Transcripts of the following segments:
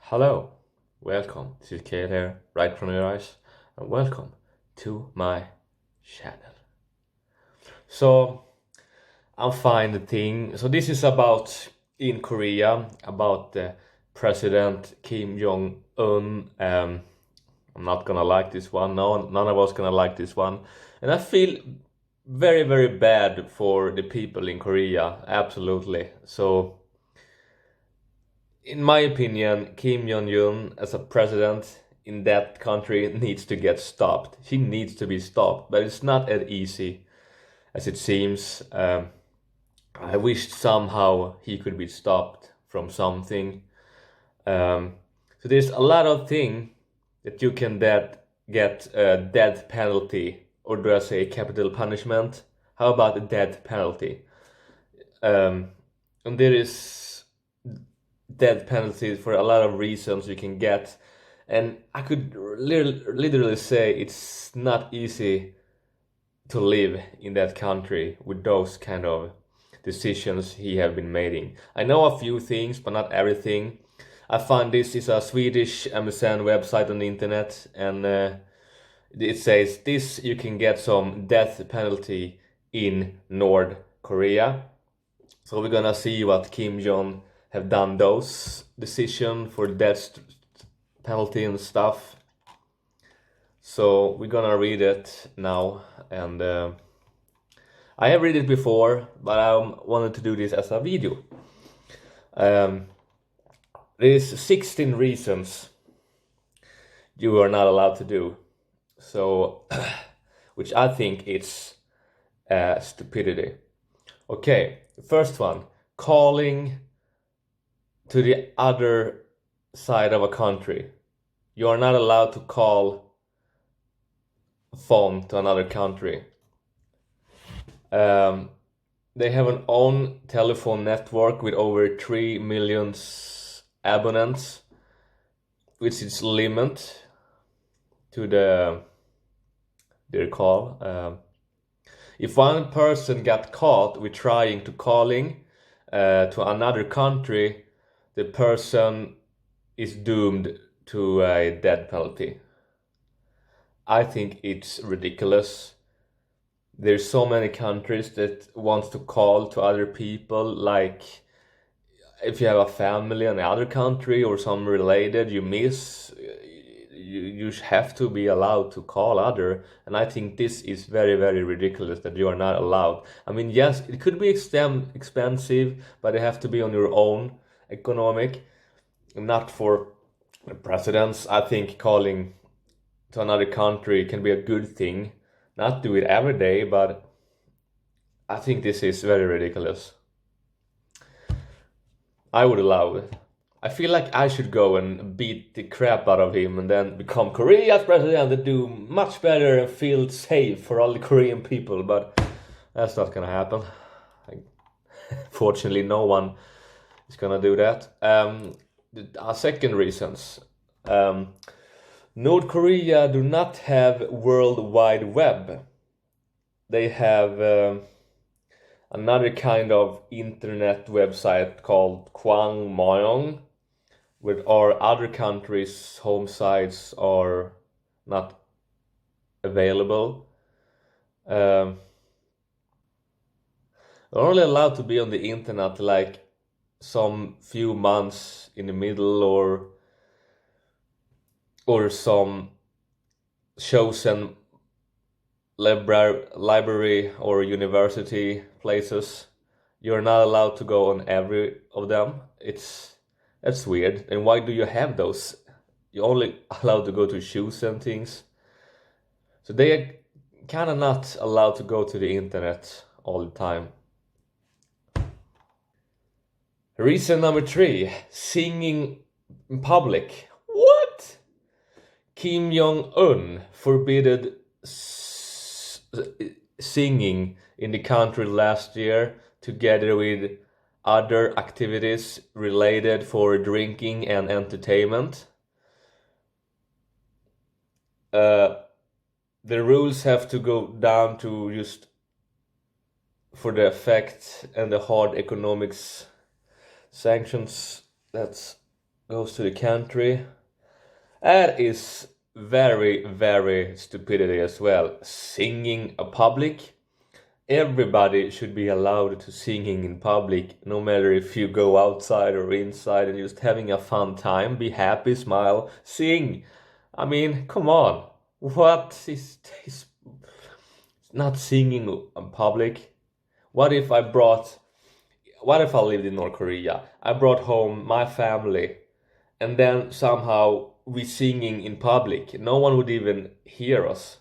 Hello, welcome. This is Kate here, right from your eyes, and welcome to my channel. So, I'll find the thing. So, this is about in Korea, about the President Kim Jong Un. I'm not gonna like this one. No, none of us gonna like this one, and I feel very, very bad for the people in Korea. Absolutely. So, in my opinion, Kim Jong Un as a president in that country needs to get stopped. He needs to be stopped, but it's not as easy as it seems. I wish somehow he could be stopped from something. So there's a lot of things that you can get a death penalty, or do I say capital punishment? How about a death penalty? And there is death penalties for a lot of reasons you can get, and I could literally say it's not easy to live in that country with those kind of decisions he have been making. I know a few things, but not everything. I found this is a Swedish MSN website on the internet, and it says this: you can get some death penalty in North Korea. So we're gonna see what Kim Jong have done those decision for death penalty and stuff. So we're gonna read it now, and I have read it before, but I wanted to do this as a video. There's 16 reasons you are not allowed to do. So, which I think it's stupidity. Okay, the first one, calling to the other side of a country. You are not allowed to call a phone to another country. They have an own telephone network with over 3 million abonnents, which is limit to their call. If one person got caught with trying to calling to another country, the person is doomed to a death penalty. I think it's ridiculous. There's so many countries that wants to call to other people, like if you have a family in another country or some related you miss, you have to be allowed to call other. And I think this is very, very ridiculous that you are not allowed. I mean, yes, it could be expensive, but it have to be on your own economic, not for the presidents. I think calling to another country can be a good thing. Not do it every day, but I think this is very ridiculous. I would allow it. I feel like I should go and beat the crap out of him and then become Korea's president and do much better and feel safe for all the Korean people, but that's not gonna happen. Fortunately, no one is gonna do that. Our second reasons. North Korea do not have World Wide Web. They have another kind of internet website called Kwangmyong, where our other countries' home sites are not available. They're only allowed to be on the internet like some few months in the middle, or some chosen library or university places. You're not allowed to go on every of them. That's weird. And why do you have those? You're only allowed to go to shoes and things. So they are kind of not allowed to go to the internet all the time. Reason number 3, singing in public. What? Kim Jong Un forbidden singing in the country last year, together with other activities related for drinking and entertainment. The rules have to go down to just for the effect and the hard economics sanctions. That's goes to the country. That is very, very stupidity as well. Singing a public. Everybody should be allowed to singing in public, no matter if you go outside or inside and just having a fun time. Be happy, smile, sing. I mean, come on. What is not singing in public? What if I brought what if I lived in North Korea? I brought home my family and then somehow we singing in public. No one would even hear us.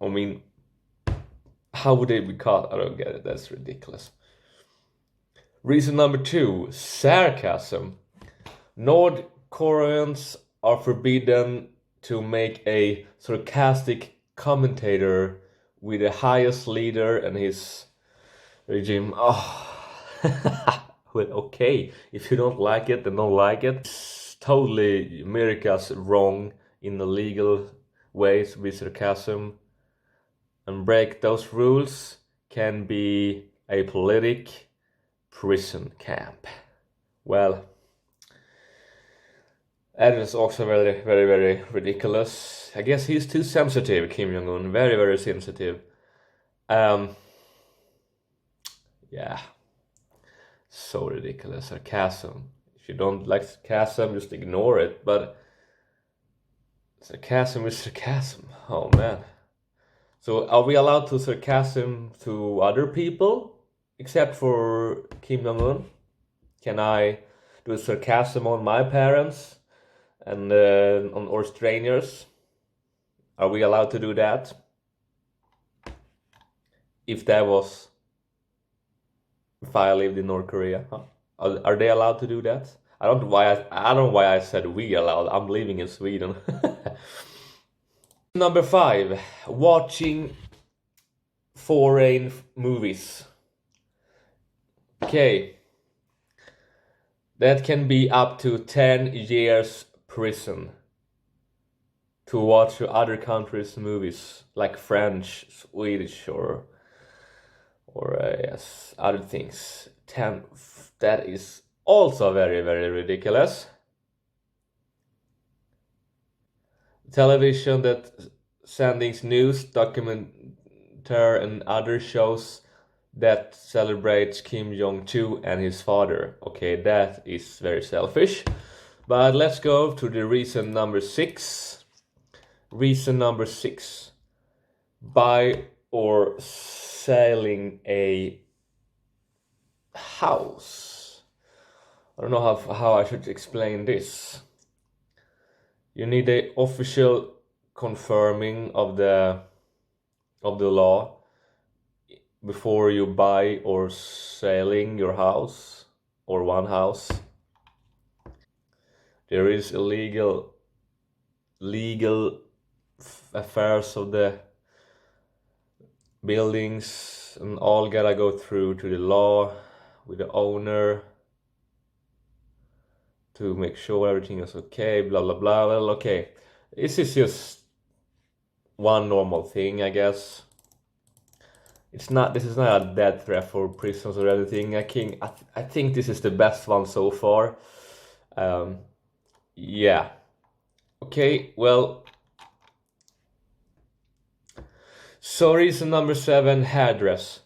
I mean, how would they be caught? I don't get it. That's ridiculous. Reason number two, sarcasm. North Koreans are forbidden to make a sarcastic commentator with the highest leader and his regime. Oh, well, okay. If you don't like it, then don't like it. It's totally America's wrong in the legal ways with sarcasm. And break those rules can be a politic prison camp. Well, that is also very, very, very ridiculous. I guess he's too sensitive, Kim Jong Un. Very, very sensitive. Um, yeah, so ridiculous. Sarcasm. If you don't like sarcasm, just ignore it. But sarcasm is sarcasm. Oh man. So are we allowed to sarcasm to other people except for Kim Jong Un? Can I do sarcasm on my parents and on or strangers? Are we allowed to do that? If I lived in North Korea, huh? Are they allowed to do that? I don't know why I said we allowed. I'm living in Sweden. Number 5, watching foreign movies. Okay, that can be up to 10 years prison to watch other countries' movies like French, Swedish, or yes, other things. 10. That is also very, very ridiculous. Television that sending news, documentary, and other shows that celebrates Kim Jong Un and his father. Okay, that is very selfish. But let's go to the reason number 6. Reason number 6. Buy or selling a house. I don't know how I should explain this. You need a official confirming of the law before you buy or selling your house or one house. There is illegal affairs of the buildings and all gotta go through to the law with the owner to make sure everything is okay, blah blah blah. Well, okay, this is just one normal thing, I guess. This is not a death threat for prisons or anything. I think this is the best one so far. Yeah. Okay, well. So reason number 7, hairdress.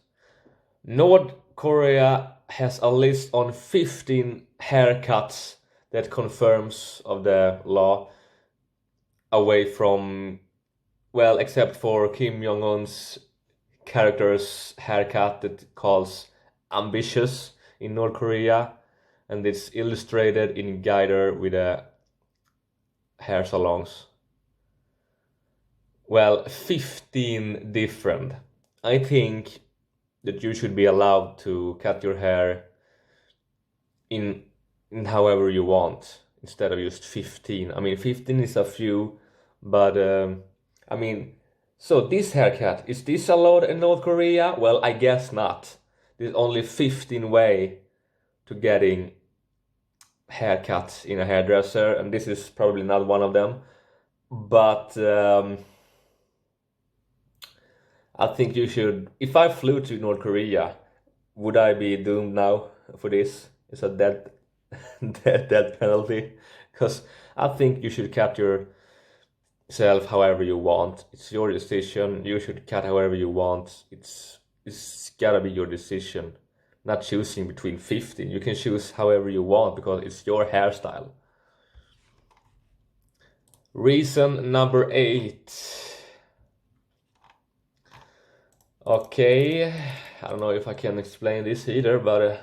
North Korea has a list on 15 haircuts that confirms of the law away from, well, except for Kim Jong Un's character's haircut that calls ambitious in North Korea, and it's illustrated in Guider with a hair salons. Well, 15 different. I think that you should be allowed to cut your hair in however you want instead of just 15. I mean, 15 is a few, but I mean, so this haircut, is this allowed in North Korea? Well, I guess not. There's only 15 way to getting haircuts in a hairdresser, and this is probably not one of them. But I think you should. If I flew to North Korea, would I be doomed now? for this. It's a death death penalty, because I think you should cut yourself however you want. It's your decision. You should cut however you want. It's gotta be your decision. Not choosing between 15. You can choose however you want because it's your hairstyle. Reason number 8. Okay, I don't know if I can explain this either, but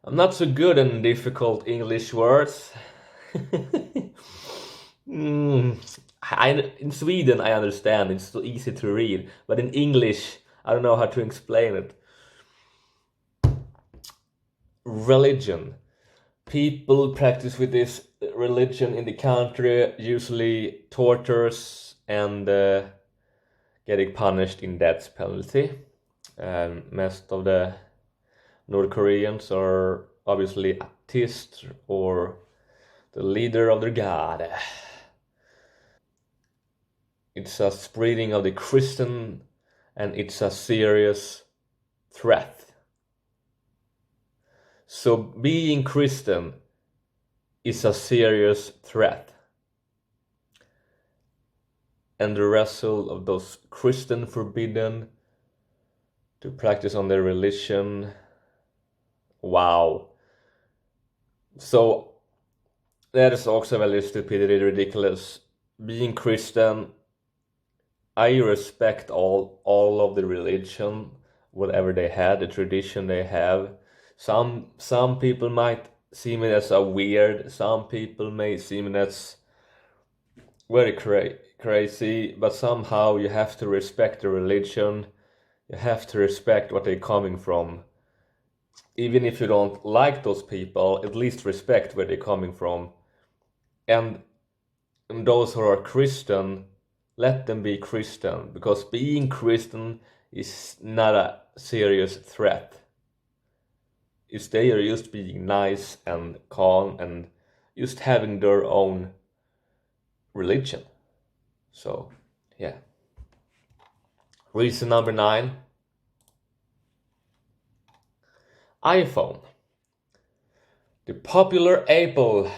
I'm not so good in difficult English words. In Sweden, I understand, it's so easy to read, but in English, I don't know how to explain it. Religion. People practice with this religion in the country, usually tortures and getting punished in death penalty. Most of the Northkoreans are obviously atheists or the leader of their god. It's a spreading of the Christian, and it's a serious threat. So being Christian is a serious threat. And the result of those Christian forbidden to practice on their religion. Wow. So that is also very stupidity, ridiculous. Being Christian, I respect all of the religion, whatever they had, the tradition they have. Some people might see me as a weird. Some people may see me as very crazy. But somehow you have to respect the religion. You have to respect what they're coming from. Even if you don't like those people, at least respect where they're coming from. And those who are Christian, let them be Christian, because being Christian is not a serious threat. It's they are just being nice and calm and just having their own religion. So, yeah. Reason number 9. iPhone. The popular Apple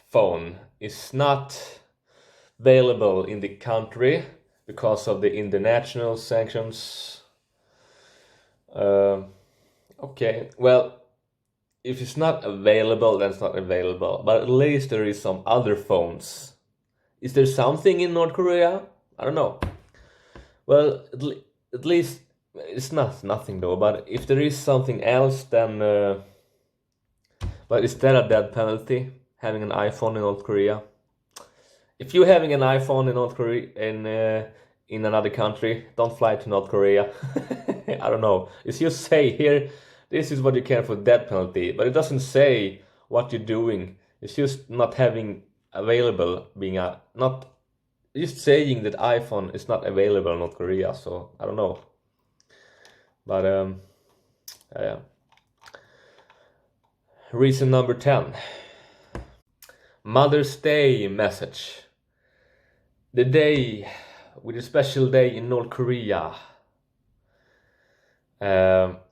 phone is not available in the country because of the international sanctions. Okay, well, if it's not available, then it's not available. But at least there is some other phones. Is there something in North Korea? I don't know. Well, at least it's nothing though. But if there is something else, then but is that a death penalty? Having an iPhone in North Korea? If you're having an iPhone in North Korea in another country, don't fly to North Korea. I don't know. It's just say here, this is what you can for death penalty, but it doesn't say what you're doing. It's just not having available, being not just saying that iPhone is not available in North Korea. So I don't know. But yeah. Reason number 10. Mother's Day message. The day with a special day in North Korea. But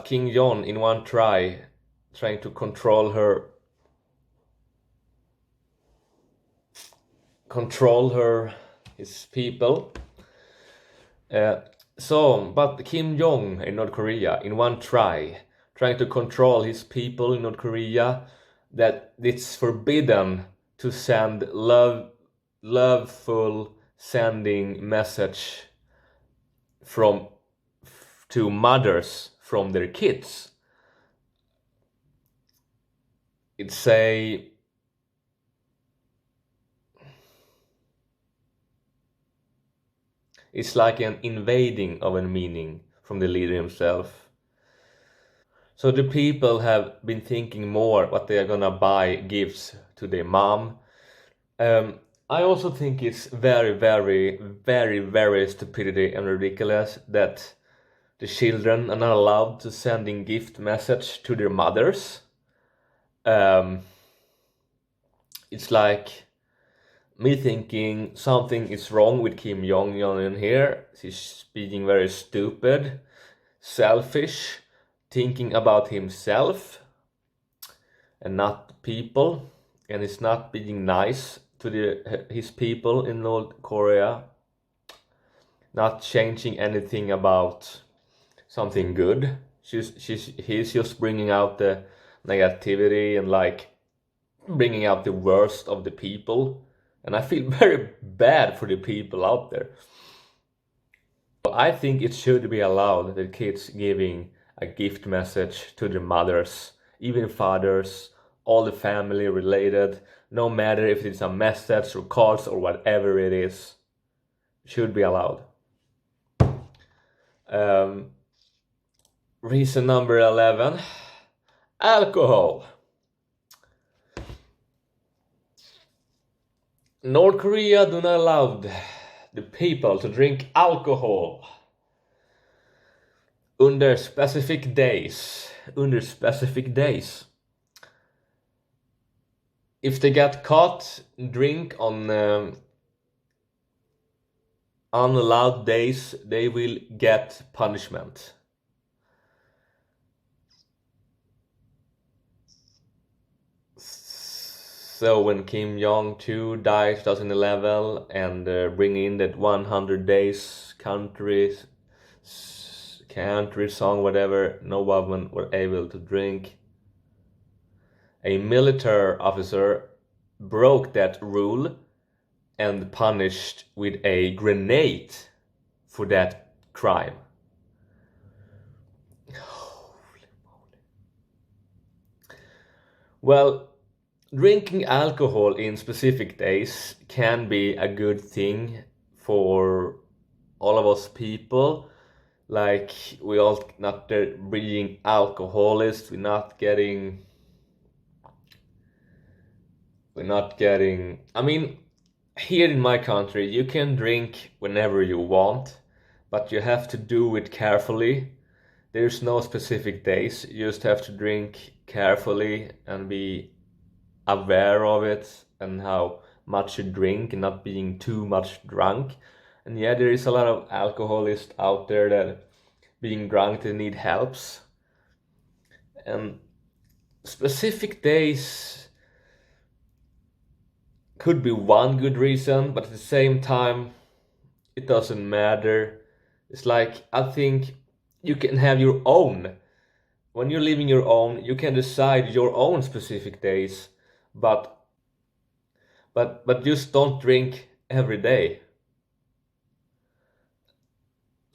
Kim Jong Un in one trying to control his people. But Kim Jong Un in North Korea in one trying to control his people in North Korea, that it's forbidden to send loveful sending message to mothers from their kids. It's like an invading of a meaning from the leader himself. So the people have been thinking more what they are gonna buy gifts to their mom. I also think it's very, very, very, very stupidity and ridiculous that the children are not allowed to send in gift message to their mothers. It's like me thinking something is wrong with Kim Jong Un here. She's being very stupid, selfish, thinking about himself and not the people, and he's not being nice to his people in North Korea, not changing anything about something good. He's just bringing out the negativity and like bringing out the worst of the people, and I feel very bad for the people out there. I think it should be allowed that kids giving a gift message to their mothers, even fathers, all the family related, no matter if it's a message or cards or whatever it is, should be allowed. Um, Reason number 11, alcohol. North Korea do not allow the people to drink alcohol under specific days. If they get caught drink on unallowed days, they will get punishment. So when Kim Jong Un died 2011 and bring in that 100 days country song, whatever, no women were able to drink. A military officer broke that rule and punished with a grenade for that crime. Holy moly. Well, drinking alcohol in specific days can be a good thing for all of us people. Like, we all not being alcoholists, we're not getting, I mean, here in my country, you can drink whenever you want, but you have to do it carefully. There's no specific days, you just have to drink carefully and be aware of it and how much you drink and not being too much drunk. And yeah, there is a lot of alcoholists out there that being drunk, they need helps. And specific days could be one good reason, but at the same time, it doesn't matter. It's like, I think you can have your own. When you're living your own, you can decide your own specific days, but just don't drink every day.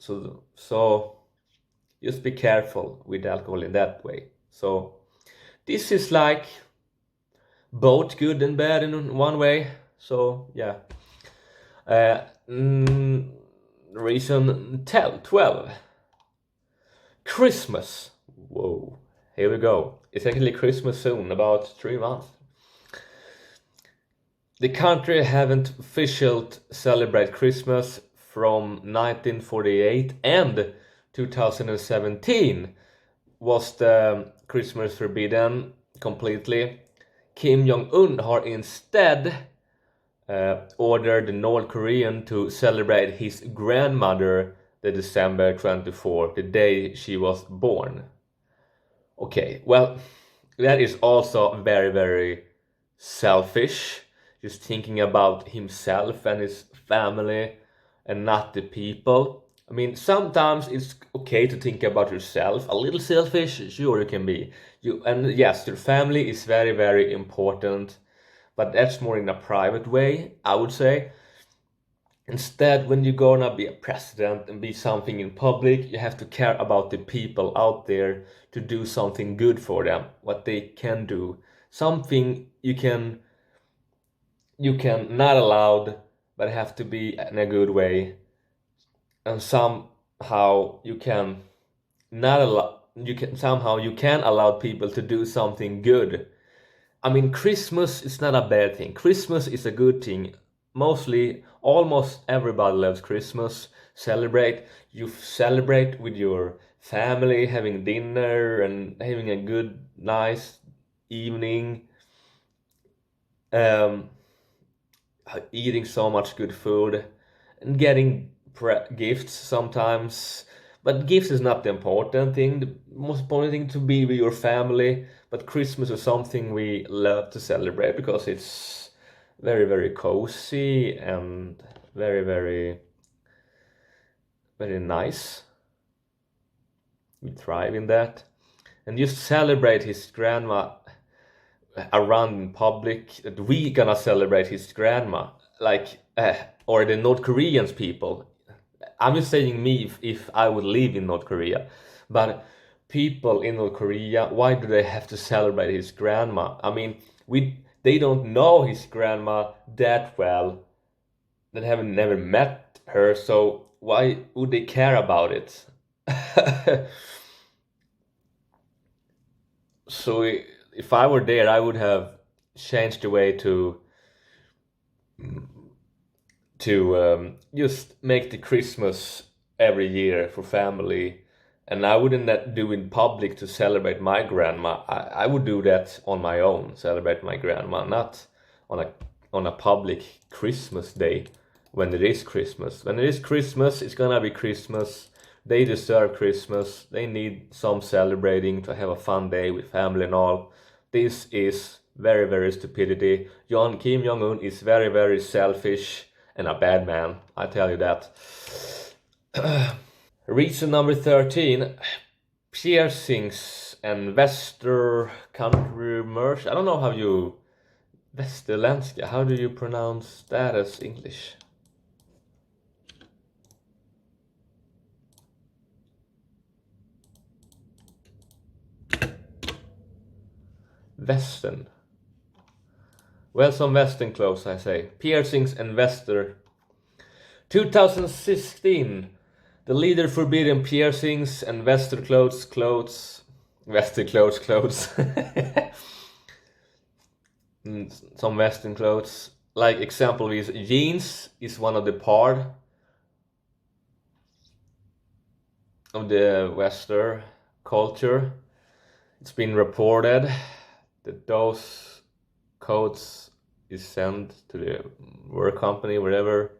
So just be careful with alcohol in that way. So this is like both good and bad in one way. So yeah. Reason 12. Christmas. Whoa. Here we go. It's actually Christmas soon, about 3 months. The country haven't officially celebrated Christmas from 1948 and 2017 was the Christmas forbidden completely. Kim Jong Un har instead ordered the North Korean to celebrate his grandmother the December 24th, the day she was born. Okay, well, that is also very, very selfish. Just thinking about himself and his family and not the people. I mean, sometimes it's okay to think about yourself. A little selfish, sure you can be. And yes, your family is very, very important, but that's more in a private way, I would say. Instead, when you're gonna be a president and be something in public, you have to care about the people out there to do something good for them, what they can do. Something you can not allowed, but have to be in a good way. And somehow you can not allow, you can allow people to do something good. I mean, Christmas is not a bad thing. Christmas is a good thing. Almost everybody loves Christmas. You celebrate with your family, having dinner and having a good, nice evening. Eating so much good food and getting gifts sometimes. But gifts is not the important thing. The most important thing to be with your family. But Christmas is something we love to celebrate because it's very, very cozy and very, very, very nice. We thrive in that. And just celebrate his grandma around in public, that we gonna celebrate his grandma, like or the North Koreans people. I'm just saying me if I would live in North Korea, but people in North Korea, why do they have to celebrate his grandma? I mean, they don't know his grandma that well. They haven't never met her, so why would they care about it? So if I were there, I would have changed the way to just make the Christmas every year for family, and I wouldn't do in public to celebrate my grandma. I would do that on my own, celebrate my grandma, not on a public Christmas day when it is Christmas. When it is Christmas, it's gonna be Christmas. They deserve Christmas. They need some celebrating to have a fun day with family and all. This is very, very stupidity. Kim Jong Un is very, very selfish and a bad man. I tell you that. Reason number 13, piercings and Western country merch. I don't know how you Västerländska. How do you pronounce that as English? Western. Well, some Western clothes, I say. Piercings and Western. 2016. The leader forbidden piercings and Western clothes. Western clothes. Some Western clothes. Like example is jeans is one of the part of the Western culture. It's been reported that those coats is sent to the work company, wherever.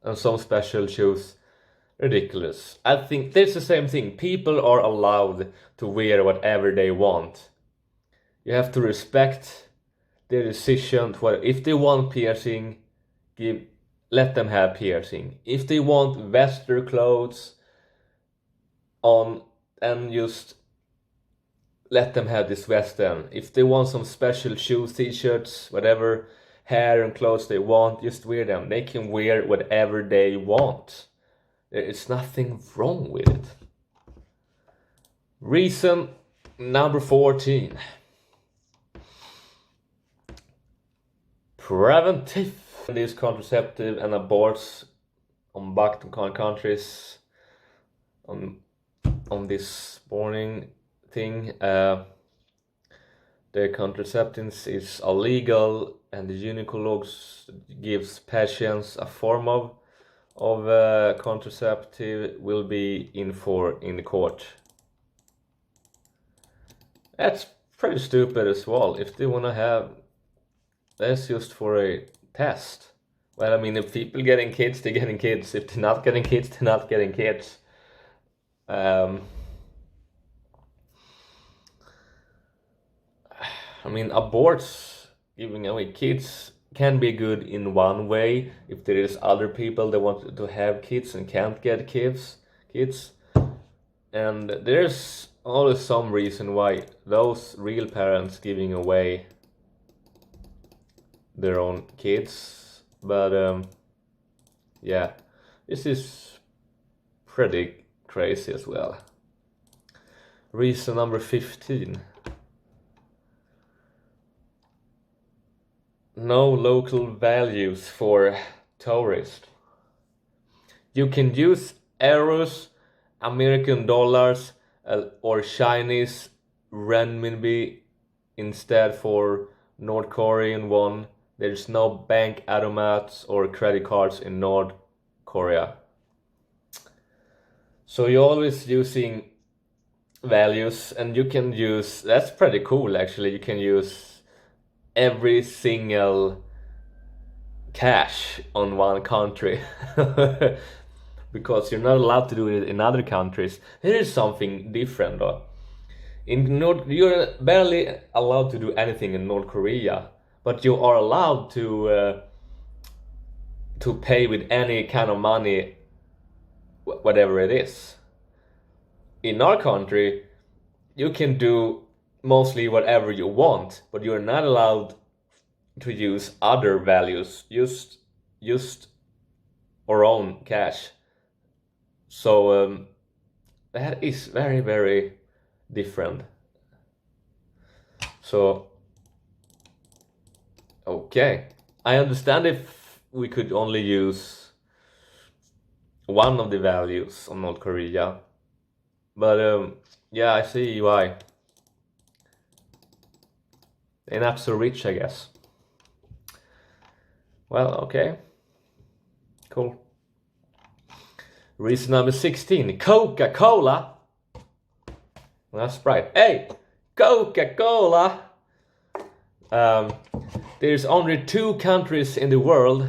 And some special shoes. Ridiculous. I think that's the same thing. People are allowed to wear whatever they want. You have to respect their decision. If they want piercing, let them have piercing. If they want Western clothes on, and just let them have this Western. If they want some special shoes, t-shirts, whatever hair and clothes they want, just wear them. They can wear whatever they want. There is nothing wrong with it. Reason number 14. Preventive. These contraceptive and aborts on back to countries on this morning thing. The contraceptives is illegal, and the gynecologs gives patients a form of contraceptive will be in the court. That's pretty stupid as well. If they wanna have, that's just for a test. Well, I mean, if people getting kids, they're getting kids. If they're not getting kids, they're not getting kids. I mean, aborts, giving away kids can be good in one way if there is other people that want to have kids and can't get kids. And there's always some reason why those real parents giving away their own kids. But yeah, this is pretty crazy as well. Reason number 15. No local values for tourists. You can use euros, American dollars, or Chinese renminbi instead for North Korean won. There's no bank automats or credit cards in North Korea. So you're always using values, and you can use, that's pretty cool actually, you can use every single cash on one country because you're not allowed to do it in other countries. Here is something different though. You're barely allowed to do anything in North Korea, but you are allowed to pay with any kind of money, whatever it is. In our country, you can do mostly whatever you want, but you're not allowed to use other values, just our own cash. So that is very, very different. So okay, I understand if we could only use one of the values of North Korea, but yeah, I see why. They're not so rich, I guess. Well, okay, cool. Reason number 16, Coca-Cola. That's right. Hey, Coca-Cola. There's only 2 countries in the world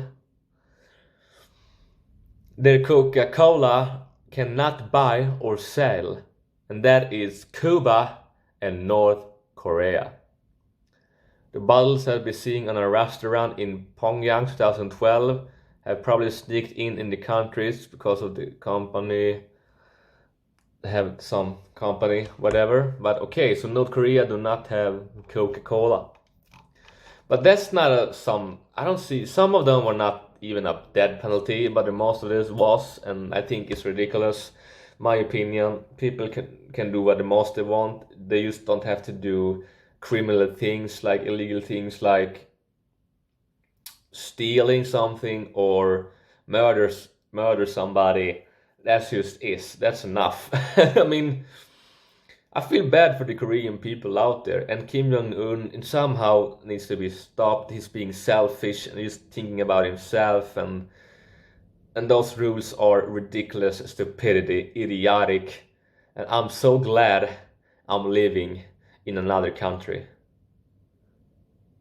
that Coca-Cola cannot buy or sell, and that is Cuba and North Korea. The bottles that we're seeing on a restaurant in Pyongyang 2012 have probably sneaked in the countries because of the company. They have some company, whatever. But okay, so North Korea do not have Coca-Cola. But that's not I don't see, some of them were not even a death penalty, but the most of this was, and I think it's ridiculous. My opinion, people can do what the most they want. They just don't have to do criminal things, like illegal things like stealing something or murder somebody. That's enough. I mean, I feel bad for the Korean people out there, and Kim Jong Un somehow needs to be stopped. He's being selfish and he's thinking about himself, and those rules are ridiculous, stupidity, idiotic, and I'm so glad I'm living in another country.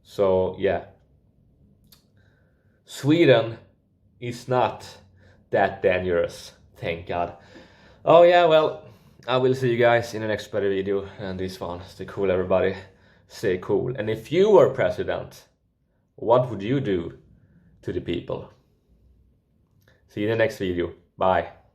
So yeah, Sweden is not that dangerous, thank God. Oh yeah, well, I will see you guys in the next better video, and this one, stay cool everybody, stay cool. And if you were president, what would you do to the people? See you in the next video, bye.